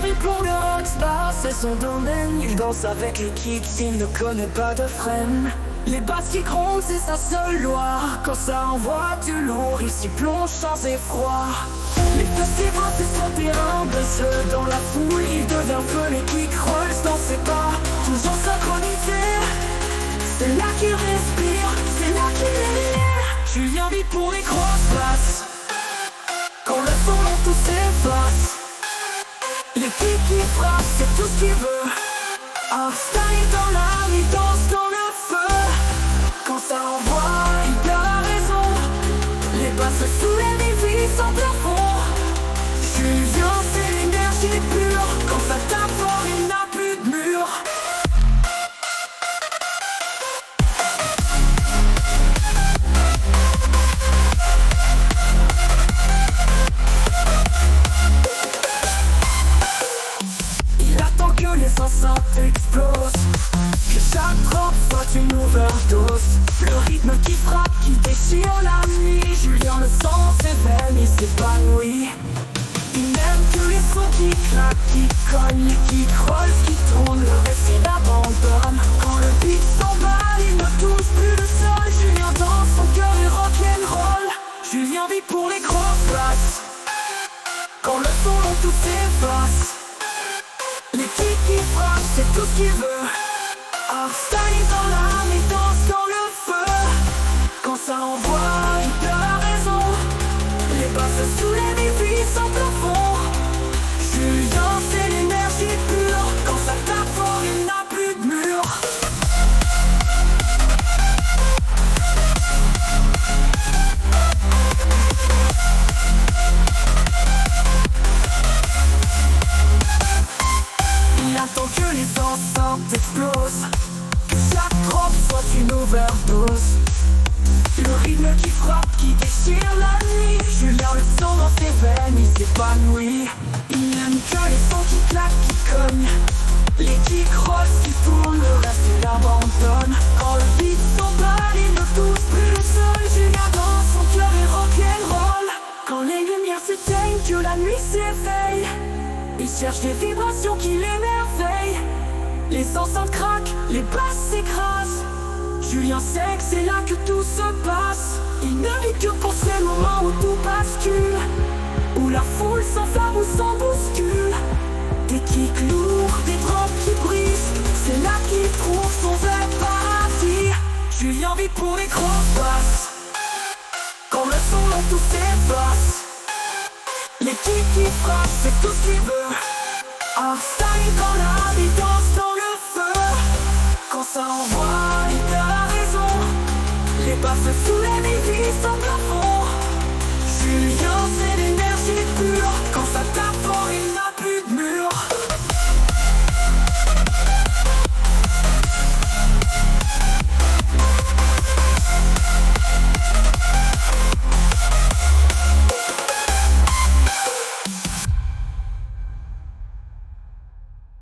vit pour le rockstar, c'est son domaine. Il danse avec l'équipe s'il ne connaît pas de freine. Les basses qui grondent, c'est sa seule loi. Quand ça envoie du lourd, il s'y plonge sans effroi. Les festivals, c'est son terrain de jeu. Dans la foule, il devient feu, les quick rolls dans ses pas, toujours synchronisé. C'est là qu'il respire, c'est là qu'il est. Julien vit pour les grosses basses. Quand le son monte, tout s'efface. L'équipe qui frappe, c'est tout ce qu'il veut. Hardstyle dans l'âme, il danse dans le feu. Quand ça envoie, il perd la raison. Les basses soulèvent et vivent sans plafond. Julien, c'est l'énergie pure. Quand ça tape fort, il n'a plus de mur. Que les enceintes explosent, que chaque drop soit une overdose. Le rythme qui frappe, qui déchire la nuit. Julien le sent dans ses veines, il s'épanouit. Il n'aime que les sons qui claquent, qui cognent, qui creusent, qui tournent. Le reste il abandonne. Quand le beat s'emballe, il ne touche plus le sol. Julien danse, son cœur est rock'n'roll. Julien vit pour les grosses places. Quand le son monte, tout s'efface. L'équipe qui frappe, c'est tout ce qu'il veut. Hardstyle dans l'âme, il danse dans le feu. Quand ça envoie, il perd la raison. Les basses soulèvent et vivent sans plafond. Julien, c'est l'énergie pure. Quand ça tape fort, il n'a plus de mur. Il attend que les enceintes explosent, que chaque drop soit une overdose. Le rythme qui frappe, qui déchire la nuit. Julien le sent dans ses veines, il s'épanouit. Il n'aime que les sons qui claquent, qui cognent. Les kicks rolls qui tournent, le reste il abandonne. Quand le beat s'emballe, il ne touche plus le sol. Julien danse, son cœur est rock'n'roll. Quand les lumières s'éteignent, que la nuit s'éveille, il cherche des vibrations qui l'émerveillent. Les enceintes craquent, les basses s'écrasent. Julien sait que c'est là que tout se passe. Il ne vit que pour ces moments où tout bascule, où la foule s'enflamme ou s'en bouscule. Des kicks lourds, des drops qui brisent, c'est là qu'il trouve son vrai paradis. Julien vit pour les grosses basses. Quand le son monte, tout s'efface. L'équipe qui frappe, c'est tout ce qu'il veut. Hardstyle dans l'âme, il danse dans le feu. Quand ça envoie, il perd la raison. Les basses soulèvent et vivent sans plafond. Julien, c'est